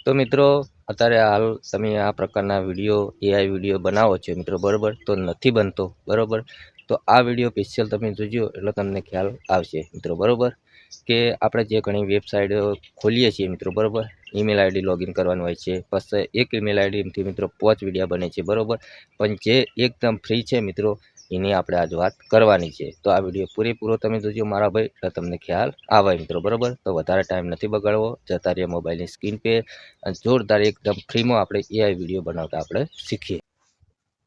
તો મિત્રો અત્યારે હાલ તમે આ પ્રકારના વિડીયો એઆઈ વિડીયો બનાવો છો મિત્રો, બરાબર, તો નથી બનતો, બરાબર. તો આ વિડીયો સ્પેશિયલ તમે જોજો એટલે તમને ખ્યાલ આવશે મિત્રો, બરાબર, કે આપણે જે ઘણી વેબસાઇટ ખોલીએ છીએ મિત્રો, બરાબર, ઈમેલ આઈડી લોગિન કરવાનું હોય છે, પછી એક ઈમેલ આઈડીથી મિત્રો 5 વિડીયો બને છે, બરાબર, પણ જે એકદમ ફ્રી છે મિત્રો એની આપણે આજ વાત કરવાની છે. તો આ વિડીયો પૂરેપૂરો તમે જોજો મારા ભાઈ, એટલે તમને ખ્યાલ આવે મિત્રો, બરાબર. તો વધારે ટાઈમ નથી બગાડવો, જતા રહીએ મોબાઈલની સ્ક્રીન પે અને જોરદાર એકદમ ફ્રીમાં આપણે એઆઈ વિડીયો બનાવતા આપણે શીખીએ.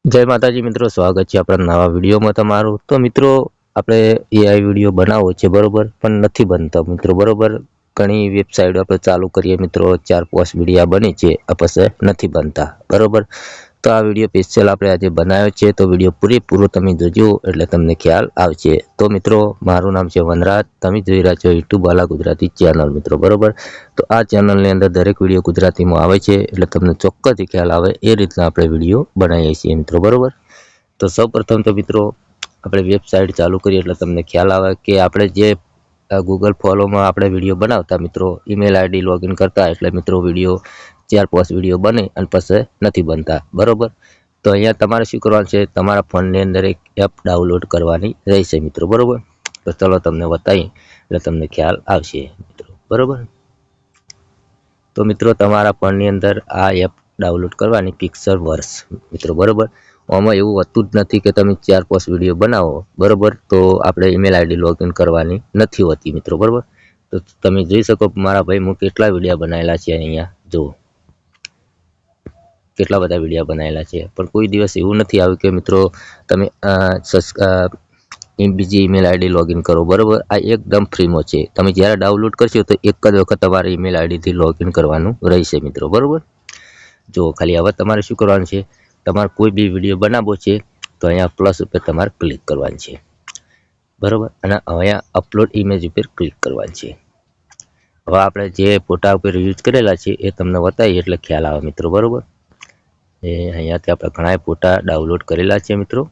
જય માતાજી મિત્રો, સ્વાગત છે આપણા નવા વિડીયોમાં તમારું. તો મિત્રો આપણે એઆઈ વિડીયો બનાવવો છે, બરાબર, પણ નથી બનતા મિત્રો, બરાબર. ઘણી વેબસાઇટ આપણે ચાલુ કરીએ મિત્રો, 4-5 વિડીયો બની છે, પછી નથી બનતા, બરાબર. તો આ વિડીયો સ્પેશિયલ આપણે આજે બનાવ્યો છે, તો વિડીયો પૂરેપૂરો તમે જોજો એટલે તમને ખ્યાલ આવશે. તો મિત્રો મારું નામ છે વનરાજ, તમે જોઈ રહ્યા છો યુટ્યુબ વાલા ગુજરાતી ચેનલ મિત્રો, બરાબર. તો આ ચેનલની અંદર દરેક વિડીયો ગુજરાતીમાં આવે છે એટલે તમને ચોક્કસથી ખ્યાલ આવે એ રીતના આપણે વિડીયો બનાવીએ છીએ મિત્રો, બરાબર. તો સૌપ્રથમ તો મિત્રો આપણે વેબસાઇટ ચાલુ કરીએ એટલે તમને ખ્યાલ આવે કે આપણે જે ગૂગલ ફોલોમાં આપણે વિડીયો બનાવતા મિત્રો, ઈમેલ આઈડી લોગિન કરતા એટલે મિત્રો વિડીયો 4-5 વિડીયો બને અને પછી નથી બનતા, બરાબર. તો અહીંયા તમારે શું કરવાનું છે, તમારા ફોનની અંદર એક એપ ડાઉનલોડ કરવાની રહેશે મિત્રો, બરાબર. તો ચલો તમને બતાવી એટલે તમને ખ્યાલ આવશે મિત્રો, બરાબર. તો મિત્રો તમારા ફોનની અંદર આ એપ ડાઉનલોડ કરવાની પિક્સરવર્સ મિત્રો, બરાબર. આમાં એવું હોતું જ નથી કે તમે 4-5 વિડીયો બનાવો, બરાબર, તો આપણે ઈમેલ આઈડી લોગિન કરવાની નથી હોતી મિત્રો, બરાબર. તો તમે જોઈ શકો મારા ભાઈ હું કેટલા વિડીયો બનાવેલા છે, અહીંયા જુઓ કેટલા બધા વિડીયો બનાવેલા છે, પણ કોઈ દિવસ એવું નથી આવ્યું કે મિત્રો તમે બીજી ઈમેલ આઈડી લોગિન કરો, બરાબર. આ એકદમ ફ્રીમાં છે, તમે જ્યારે ડાઉનલોડ કરશો તો એક જ વખત તમારે ઈમેલ આઈડીથી લોગિન કરવાનું રહેશે મિત્રો, બરાબર. જો ખાલી હવે તમારે શું કરવાનું છે, તમારે કોઈ બી વિડીયો બનાવવો છે તો અહીંયા પ્લસ ઉપર તમારે ક્લિક કરવાનું છે, બરાબર, અને અહીંયા અપલોડ ઇમેજ ઉપર ક્લિક કરવાનું છે. હવે આપણે જે ફોટા ઉપર યુઝ કરેલા છે એ તમને બતાવીએ એટલે ખ્યાલ આવે મિત્રો, બરાબર. એ અહીંયાથી આપણે ઘણા ફોટા ડાઉનલોડ કરેલા છે મિત્રો,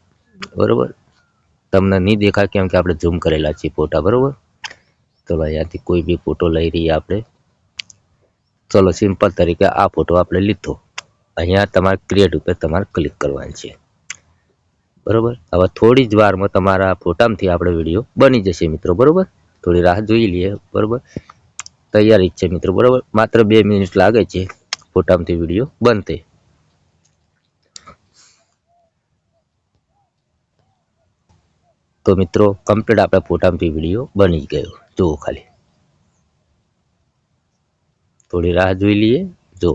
બરાબર. તમને નહીં દેખાય કેમ કે આપણે ઝૂમ કરેલા છે ફોટા, બરાબર. તો અહીંયાથી કોઈ બી ફોટો લઈ રહીએ આપણે, ચલો સિમ્પલ તરીકે આ ફોટો આપણે લીધો, અહીંયા તમારે ક્રિએટ ઉપર તમારે ક્લિક કરવાનું છે, બરાબર. હવે થોડી જ વારમાં તમારા ફોટામાંથી આપણે વિડીયો બની જશે મિત્રો, બરાબર. થોડી રાહ જોઈ લઈએ, બરાબર. તૈયારી જ છે મિત્રો, બરાબર. માત્ર 2 મિનિટ લાગે છે ફોટામાંથી વિડીયો બનતે. તો મિત્રો કમ્પ્લીટ આપણા ફોટામાંથી વિડીયો બની ગયો, જુઓ ખાલી થોડી રાહ જોઈ લઈએ, જો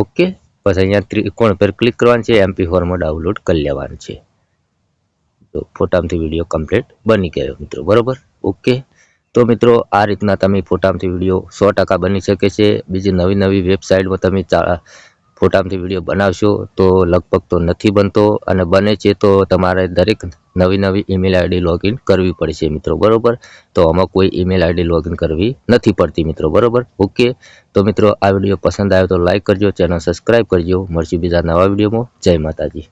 ઓકે. બસ અહીંયા ત્રિકોણ પર ક્લિક કરવાનું છે, MP4 માં ડાઉનલોડ કરી લેવાનું છે. તો ફોટામાંથી વિડીયો કમ્પ્લીટ બની ગયો મિત્રો, બરાબર, ઓકે. તો મિત્રો આ રીતના તમે ફોટામાંથી વિડીયો 100% બની શકે છે. બીજી નવી વેબસાઇટમાં તમે ફોટામાંથી વિડીયો બનાવશો તો લગભગ તો નથી બનતો, અને બને છે તો તમારે દરેક નવી ઈમેલ આઈડી લોગિન કરવી પડશે મિત્રો, બરાબર. તો આમાં કોઈ ઈમેલ આઈડી લોગિન કરવી નથી પડતી મિત્રો, બરાબર, ઓકે. તો મિત્રો આ વિડીયો પસંદ આવ્યો તો લાઈક કરજો, ચેનલ સબસ્ક્રાઈબ કરજો. મળશું બીજા નવા વિડીયોમાં. જય માતાજી.